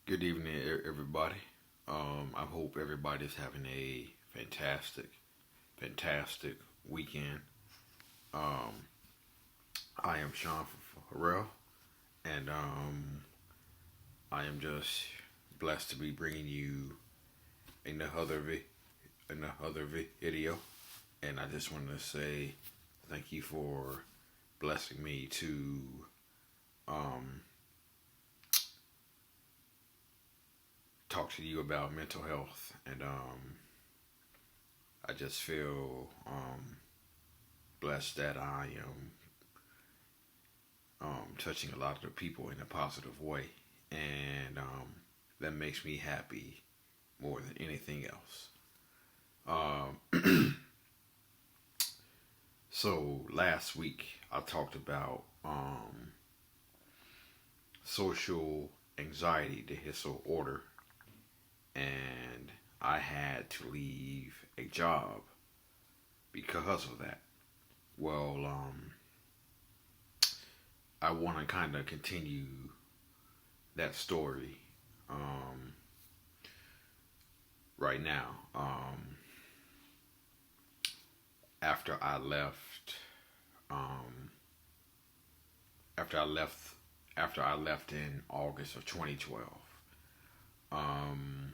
Good evening, everybody. I hope everybody's having a fantastic weekend. Um, I am Sean Farrell, and I am just blessed to be bringing you another another video. And I just wanted to say thank you for blessing me to um, talk to you about mental health, and I just feel blessed that I am touching a lot of the people in a positive way, and that makes me happy more than anything else. So last week I talked about social anxiety disorder, and I had to leave a job because of that. Well, I want to kind of continue that story um, right now. After I left, um, after I left, after I left in August of 2012, um,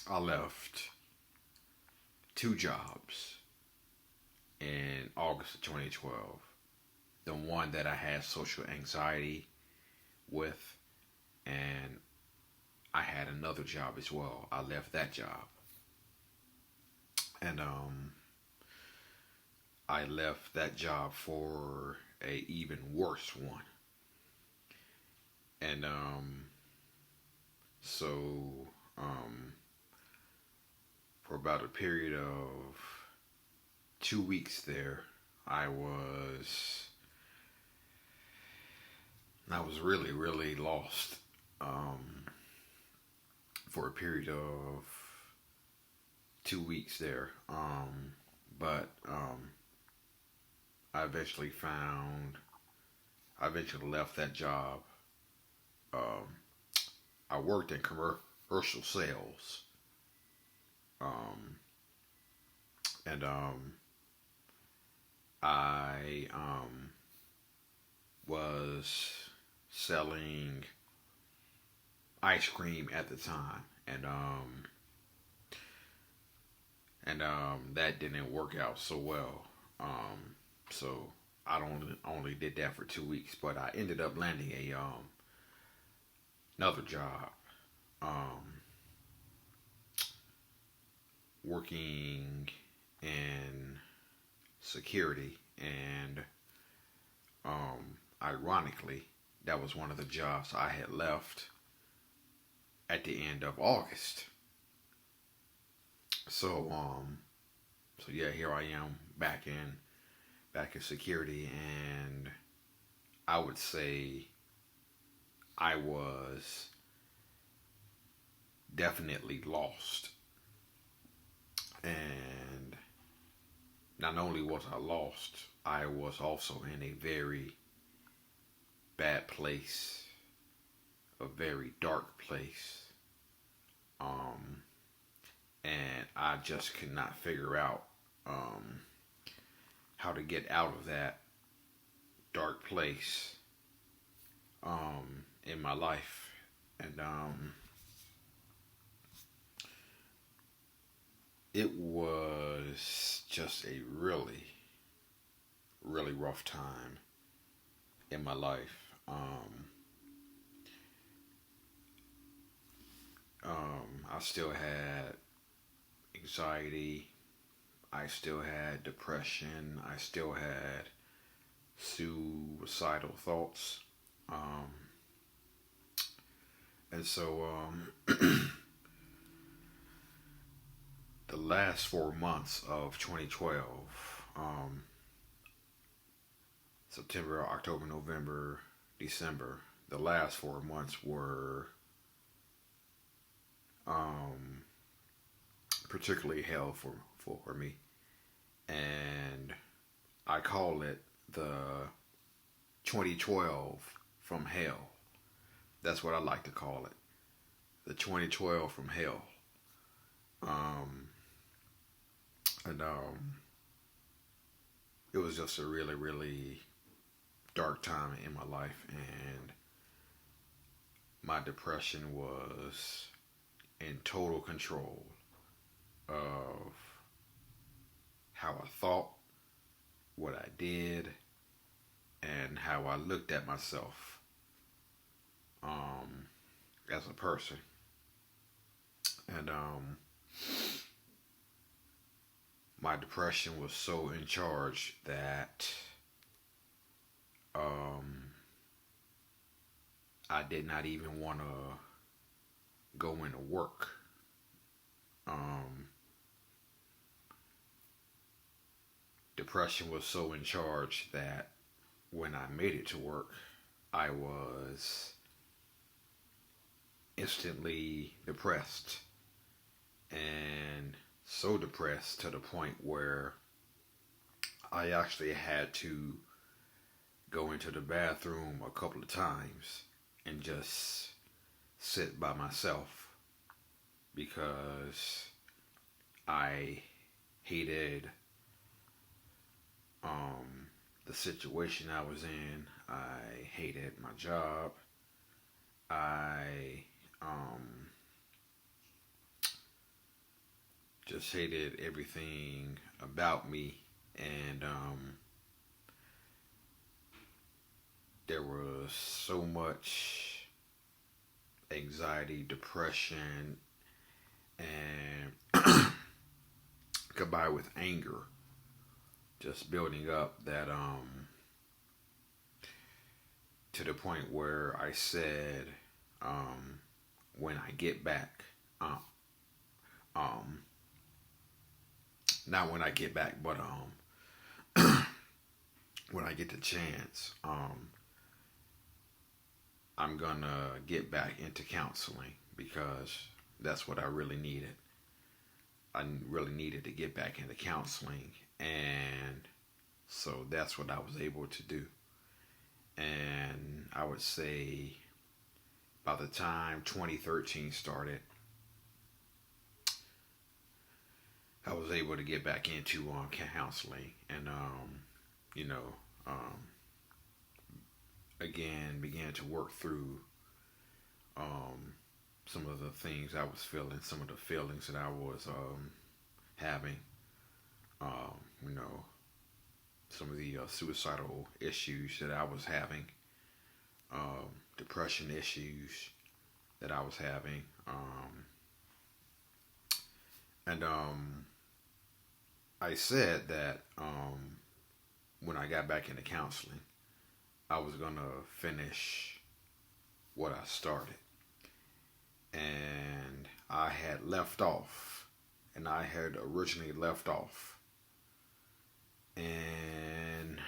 I left two jobs in August of 2012. The one that I had social anxiety with, and I had another job as well. I left that job, and I left that job for a even worse one. And so um, for about a period of 2 weeks there, I was I was really lost for a period of 2 weeks there. But I eventually found I eventually left that job. Um, I worked in commercial sales, um, and I was selling ice cream at the time, and that didn't work out so well. So I don't only did that for 2 weeks, but I ended up landing a another job, um, working in security, and ironically, that was one of the jobs I had left at the end of August. So so yeah, here I am back in security, and I would say I was definitely lost. And not only was I lost, I was also in a very bad place, a very dark place. Um, and I just could not figure out um, how to get out of that dark place in my life. And it was just a really rough time in my life. I still had anxiety. I still had depression. I still had suicidal thoughts. Um, and so the last 4 months of 2012, September, October, November, December, the last 4 months were um, particularly hell for me. And I call it the 2012 from hell. That's what I like to call it. The 2012 from hell. Um, and it was just a really, really dark time in my life, and my depression was in total control of how I thought, what I did, and how I looked at myself um, as a person. And my depression was so in charge that um, I did not even want to go into work. Um, Depression was so in charge that when I made it to work, I was instantly depressed, and so depressed to the point where I actually had to go into the bathroom a couple of times and just sit by myself because I hated um, the situation I was in. I hated my job. I um, just hated everything about me, and there was so much anxiety, depression, and combined with anger just building up that to the point where I said um, when I get back, um, um, not when I get back, but when I get the chance, I'm gonna get back into counseling because that's what I really needed. I really needed to get back into counseling, and so that's what I was able to do. And I would say by the time 2013 started, I was able to get back into counseling, and you know, um, again began to work through um, some of the things I was feeling, some of the feelings that I was having. Um, you know, some of the suicidal issues that I was having, depression issues that I was having, and I said that when I got back into counseling, I was gonna finish what I started, and I had left off, and I had originally left off, and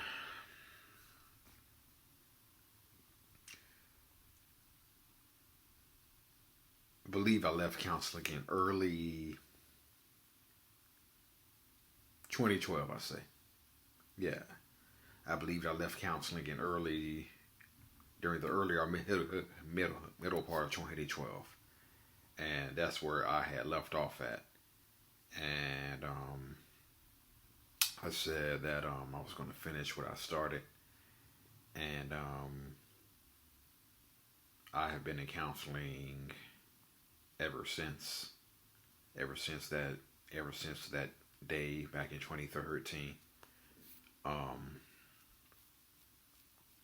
I believe I left counseling in early 2012. I say, yeah, I believe I left counseling in early during the earlier middle part of 2012, and that's where I had left off at. And I said that I was going to finish what I started, and I have been in counseling ever since. Ever since that, ever since that day back in 2013. Um,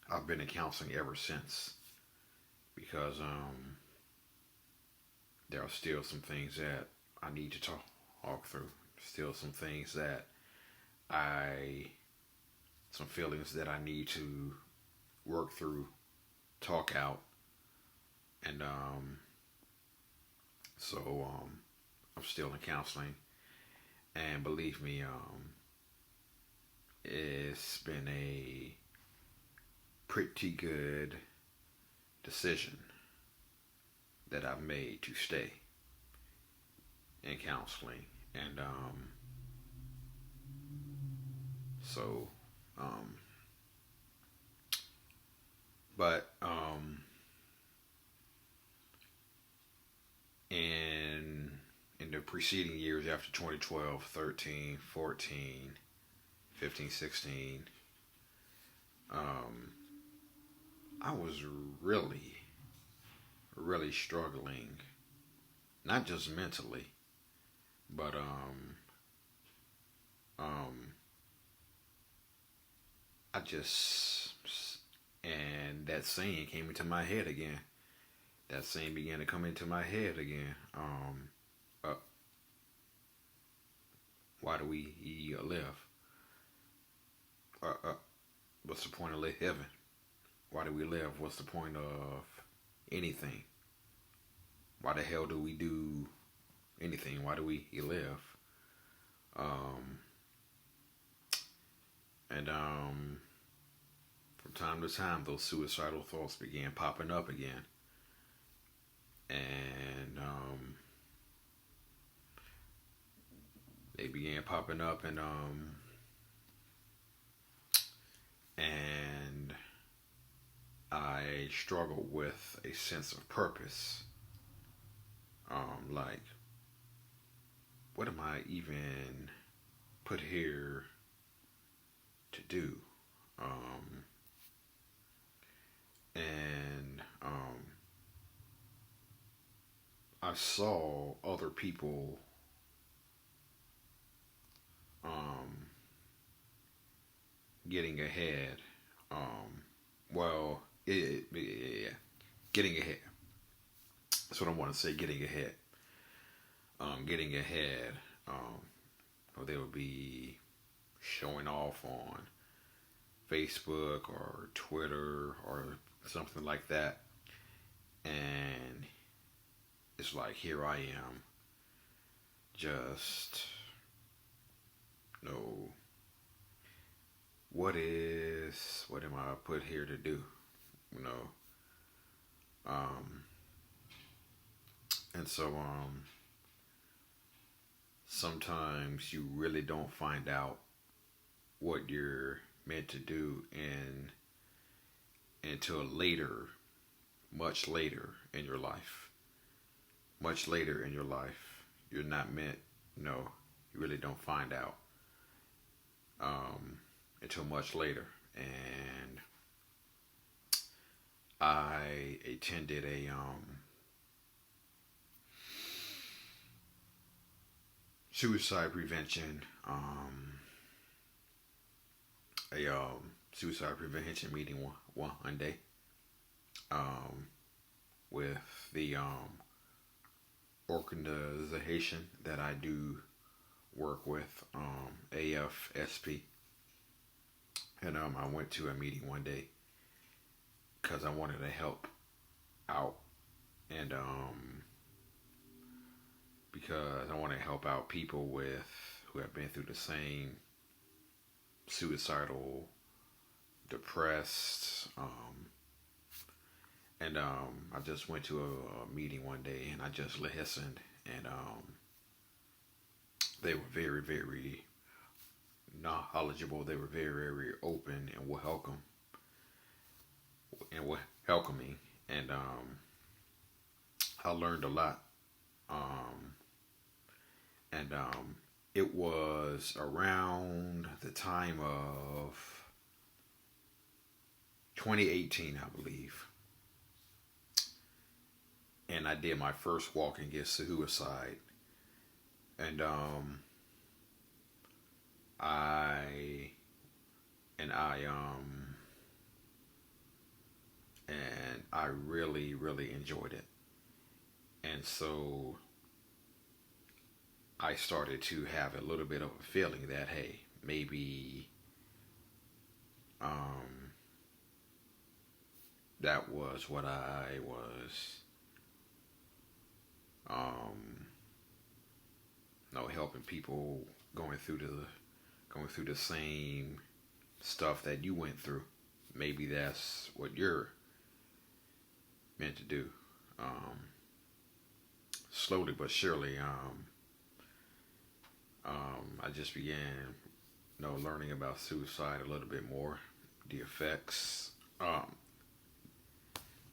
I've been in counseling ever since because there are still some things that I need to talk through. Still some things that I, some feelings that I need to work through, talk out, and so I'm still in counseling, and believe me, it's been a pretty good decision that I've made to stay in counseling, and so um, but preceding years after 2012, 13, 14, 15, 16, um, I was really, really struggling, not just mentally, but um, I just, and that saying came into my head again. That saying began to come into my head again. Uh, why do we live? Uh, what's the point of heaven? Why do we live? What's the point of anything? Why the hell do we do anything? Why do we live? Um, and from time to time, those suicidal thoughts began popping up again, and they began popping up, and I struggled with a sense of purpose. Like, what am I even put here to do? Um, and I saw other people um, getting ahead. Well, yeah, getting ahead. That's what I want to say. Getting ahead. Getting ahead. Or they would be showing off on Facebook or Twitter or something like that, and it's like here I am, just no. What am I put here to do? You know. Um, and so sometimes you really don't find out what you're meant to do until later, much later in your life. Much later in your life, you're not meant. No, you really don't find out until much later. And I attended a suicide prevention a suicide prevention meeting one day um, with the organization that I do work with, AFSP, and I went to a meeting one day because I wanted to help out, and because I want to help out people who have been through the same suicidal, depressed, and I just went to a meeting one day and I just listened, and they were very, very knowledgeable. They were very, very open and welcoming, and I learned a lot. Um, and It was around the time of 2018, I believe, and I did my first walk against suicide, and I I and I really, really enjoyed it, and so I started to have a little bit of a feeling that hey, maybe um, that was what I was, um, helping people going through the same stuff that you went through. Maybe that's what you're meant to do. Um, Slowly but surely, I just began, learning about suicide a little bit more, the effects,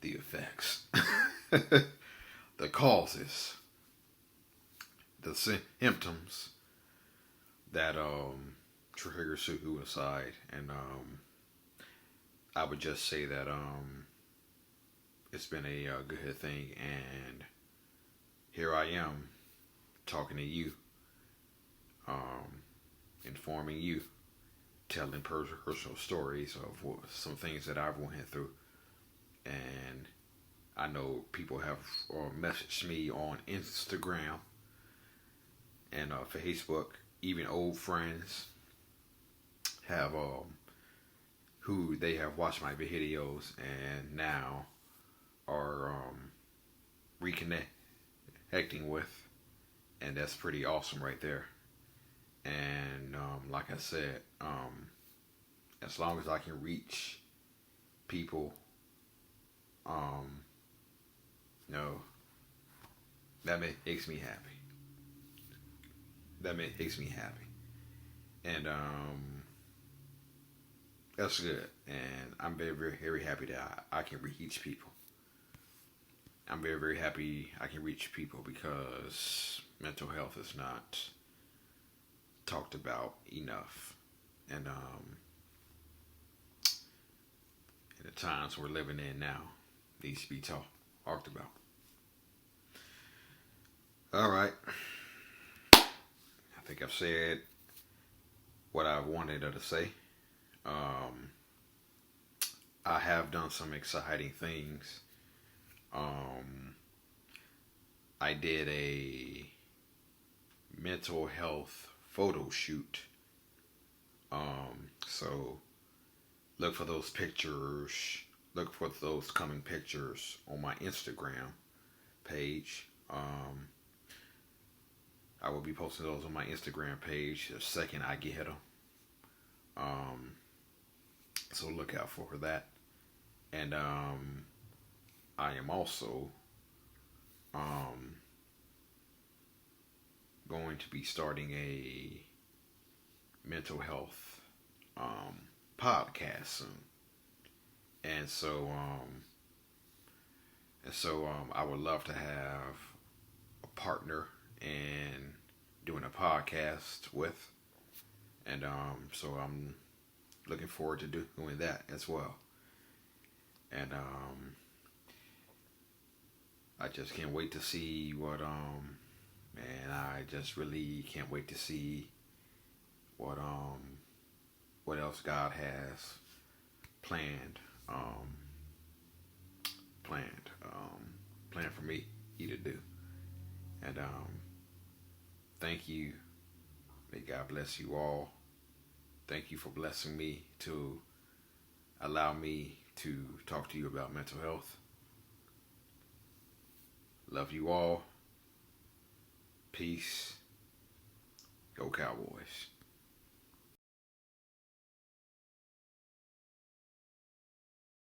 the effects, the causes, the symptoms that trigger suicide, and I would just say that it's been a good thing, and here I am talking to you, um, informing you, telling personal stories of some things that I've went through, and I know people have messaged me on Instagram and Facebook. Even old friends have who they have watched my videos and now are reconnecting with, and that's pretty awesome right there. And like I said, as long as I can reach people, um, no, that makes me happy. That makes me happy, and that's good. And I'm very, very, very happy that I can reach people. I'm very, very happy I can reach people because mental health is not talked about enough, and in the times we're living in now, needs to be talked about. All right, I think I've said what I wanted to say. Um, I have done some exciting things. Um, I did a mental health photo shoot. So look for those pictures. Look for those coming pictures on my Instagram page. I will be posting those on my Instagram page the second I get them. Um, so look out for that. And I am also um, going to be starting a mental health podcast soon. And so I would love to have a partner in doing a podcast with, and so I'm looking forward to doing that as well. And I just can't wait to see and I just really can't wait to see what what else God has planned um planned planned for me to do. And thank you. May God bless you all. Thank you for blessing me to allow me to talk to you about mental health. Love you all. Peace. Go Cowboys.